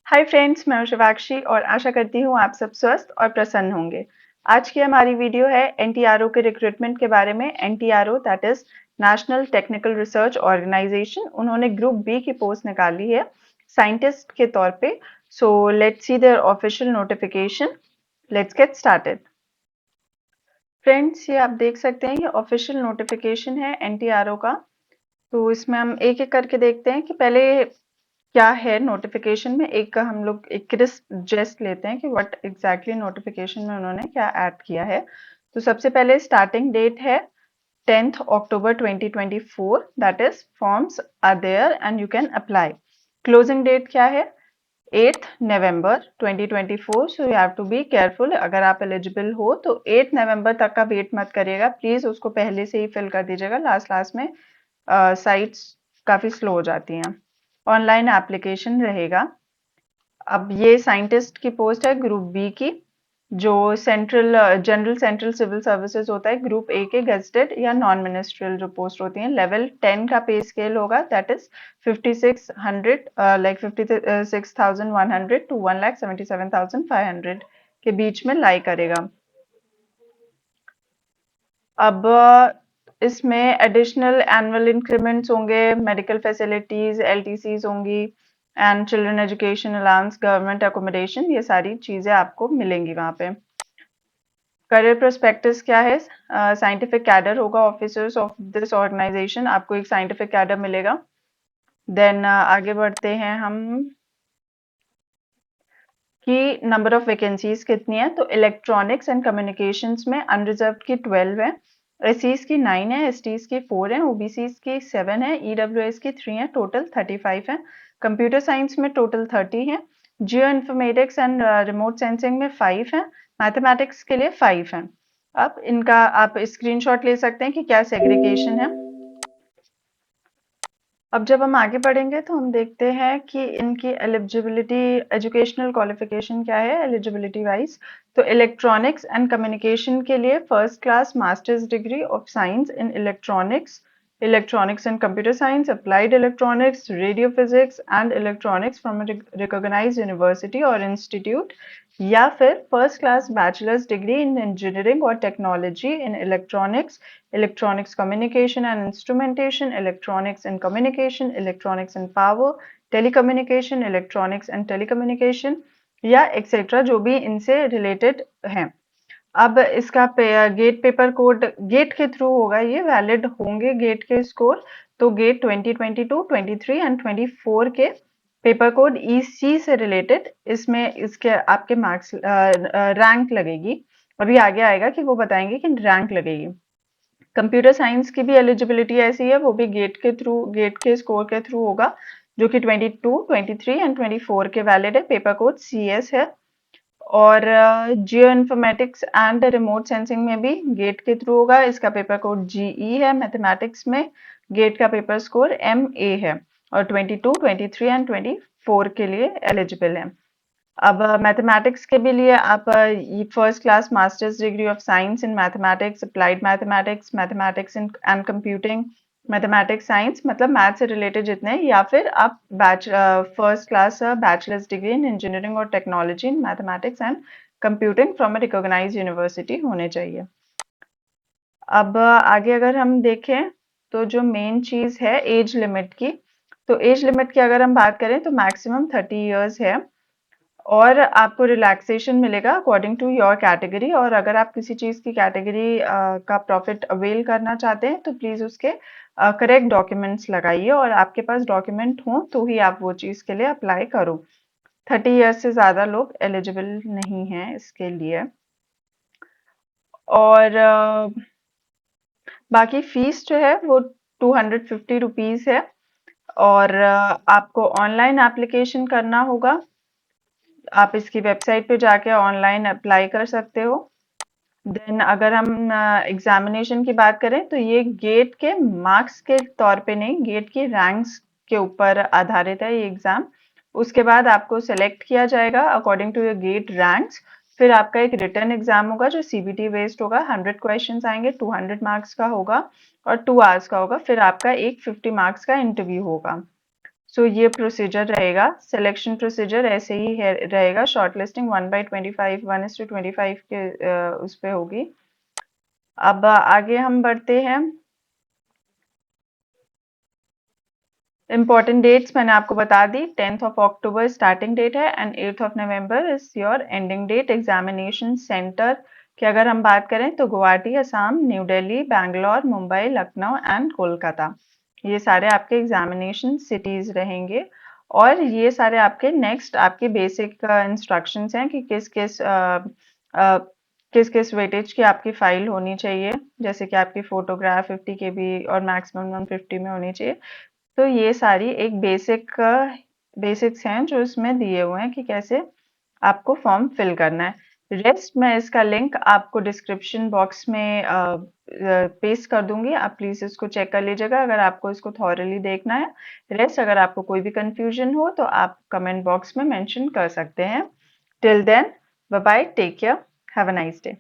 Hi friends, मैं हूं शिवाक्षी और आशा करती हूं आप सब स्वस्थ और प्रसन्न होंगे। आज की हमारी वीडियो है एनटीआरओ के रिक्रूटमेंट के बारे में। NTRO that is National Technical Research Organisation, उन्होंने ग्रुप बी की पोस्ट निकाली है साइंटिस्ट के तौर पे। So let's see their official notification. Let's get started. Friends, ये आप देख सकते हैं, ये ऑफिशियल नोटिफिकेशन है एनटीआरओ का। तो इसमें हम एक एक करके देखते हैं कि पहले क्या है नोटिफिकेशन में। एक का हम लोग एक क्रिस्प जेस्ट लेते हैं कि व्हाट एग्जैक्टली नोटिफिकेशन में उन्होंने क्या ऐड किया है। तो सबसे पहले स्टार्टिंग डेट है 10th October 2024, that is forms are there and you can apply. Closing date क्या है? 8th November 2024। So you have to be careful. अगर आप एलिजिबल हो तो 8 नवंबर तक का वेट मत करिएगा प्लीज, उसको पहले से ही फिल कर दीजिएगा। लास्ट लास्ट में साइट्स काफी स्लो हो जाती हैं। ऑनलाइन एप्लीकेशन रहेगा। अब ये साइंटिस्ट की पोस्ट है ग्रुप बी की, जो central general central civil services होता है। ग्रुप ए के गेस्टेड या नॉन मिनिस्ट्रियल जो पोस्ट होती हैं। लेवल 10 का पे स्केल होगा, दैट इज 5600 लाइक 56,100 टू 1,77,500 के बीच में लाई करेगा। अब इसमें एडिशनल एनुअल इंक्रीमेंट्स होंगे, मेडिकल फैसिलिटीज, एलटीसीज होंगी and children education allowance, government accommodation, ये सारी चीजें आपको मिलेंगी वहां पे। करियर प्रोस्पेक्टस क्या है? साइंटिफिक कैडर होगा। ऑफिसर्स ऑफ दिस ऑर्गेनाइजेशन, आपको एक साइंटिफिक कैडर मिलेगा। देन आगे बढ़ते हैं हम कि नंबर ऑफ वैकेंसीज कितनी है। तो इलेक्ट्रॉनिक्स एंड कम्युनिकेशंस में अनरिजर्व की 12 है, एससीज की 9 है, एसटीज की 4 है, ओबीसीज की 7 है, ईडब्ल्यूएस की 3 है, टोटल 35 है। कंप्यूटर साइंस में टोटल 30 है। Geo informatics and remote sensing में 5 है। मैथमेटिक्स के लिए 5 है। अब इनका आप स्क्रीनशॉट ले सकते हैं कि क्या सेग्रीगेशन है। अब जब हम आगे बढ़ेंगे तो हम देखते हैं कि इनकी एलिजिबिलिटी, एजुकेशनल क्वालिफिकेशन क्या है एलिजिबिलिटी वाइज। तो इलेक्ट्रॉनिक्स एंड कम्युनिकेशन के लिए first class masters degree of science in electronics, electronics and computer science, applied electronics, radio physics and electronics from recognised university और इंस्टीट्यूट, या फिर first class bachelors degree in engineering और technology in electronics, electronics communication and instrumentation, electronics and communication, electronics and power, telecommunication, electronics and telecommunication, या etcetera जो भी इनसे related हैं। अब इसका गेट पेपर कोड गेट के थ्रू होगा, ये वैलिड होंगे गेट के स्कोर। तो गेट 2022, 23 एंड 24 के पेपर कोड इसी से रिलेटेड, इसमें इसके आपके मार्क्स रैंक लगेगी। अभी आगे आएगा कि वो बताएंगे कि रैंक लगेगी। कंप्यूटर साइंस की भी एलिजिबिलिटी ऐसी है, वो भी गेट के थ्रू, गेट के स्कोर के थ्रू होगा, जो कि 22, 23 एंड 24 के वैलिड है। पेपर कोड सीएस है। और geo informatics and remote sensing में भी गेट के थ्रू होगा, इसका पेपर कोड जीई है। मैथमेटिक्स में गेट का पेपर स्कोर एमए है। और 22, 23 एंड 24 के लिए एलिजिबल है। अब मैथमेटिक्स के भी लिए आप first class masters degree of science in mathematics, applied mathematics, mathematics in and computing, mathematics science मतलब मैथ से रिलेटेड जितने, या फिर आप first class bachelors degree in engineering और technology in mathematics and computing from a recognised university होने चाहिए। अब आगे अगर हम देखें तो जो मेन चीज है एज लिमिट की, तो एज लिमिट की अगर हम बात करें तो मैक्सिमम 30 इयर्स है। और आपको रिलैक्सेशन मिलेगा अकॉर्डिंग टू योर कैटेगरी। और अगर आप किसी चीज की कैटेगरी का प्रॉफिट अवेल करना चाहते हैं तो प्लीज उसके करेक्ट डॉक्यूमेंट्स लगाइए, और आपके पास डॉक्यूमेंट हो तो ही आप वो चीज के लिए अप्लाई करो। 30 ईयर्स से ज्यादा लोग एलिजिबल नहीं हैं इसके लिए। और बाकी फीस जो है वो 250 रुपीज है। और आपको ऑनलाइन एप्लीकेशन करना होगा। आप इसकी वेबसाइट पे जाके ऑनलाइन अप्लाई कर सकते हो। देन अगर हम एग्जामिनेशन की बात करें तो ये गेट के मार्क्स के तौर पे नहीं, गेट की रैंक्स के ऊपर आधारित है ये एग्जाम। उसके बाद आपको सेलेक्ट किया जाएगा according to your GATE ranks. फिर आपका एक रिटर्न एग्जाम होगा जो सीबीटी बेस्ड होगा। 100 क्वेश्चंस आएंगे, 200 मार्क्स का होगा और 2 आवर्स का होगा। फिर आपका एक 50 मार्क्स का इंटरव्यू होगा। सो ये प्रोसीजर रहेगा, सिलेक्शन प्रोसीजर ऐसे ही है रहेगा। शॉर्टलिस्टिंग 1/25, 1:25 के उस पे होगी। अब आगे हम बढ़ते हैं। इम्पॉर्टेंट डेट्स मैंने आपको बता दी। 10th of October starting date है and 8th of November is your ending date. Examination centre की अगर हम बात करें तो गुवाहाटी असम, न्यू दिल्ली, बैंगलोर, मुंबई, लखनऊ एंड कोलकाता, ये सारे आपके एग्जामिनेशन सिटीज रहेंगे। और ये सारे आपके नेक्स्ट आपके बेसिक इंस्ट्रक्शंस हैं कि किस किस वेटेज की आपकी फाइल होनी चाहिए। जैसे कि आपकी फोटोग्राफ 50 KB और मैक्सिमम 150 में होनी चाहिए। तो ये सारी एक बेसिक्स हैं जो इसमें दिए हुए हैं कि कैसे आपको फॉर्म फिल करना है। रेस्ट मैं इसका लिंक आपको डिस्क्रिप्शन बॉक्स में पेस्ट कर दूंगी, आप प्लीज इसको चेक कर लीजिएगा अगर आपको इसको थॉरली देखना है। रेस्ट अगर आपको कोई भी कंफ्यूजन हो तो आप कमेंट बॉक्स में मेंशन कर सकते हैं। Till then, bye bye, take care, have a nice day.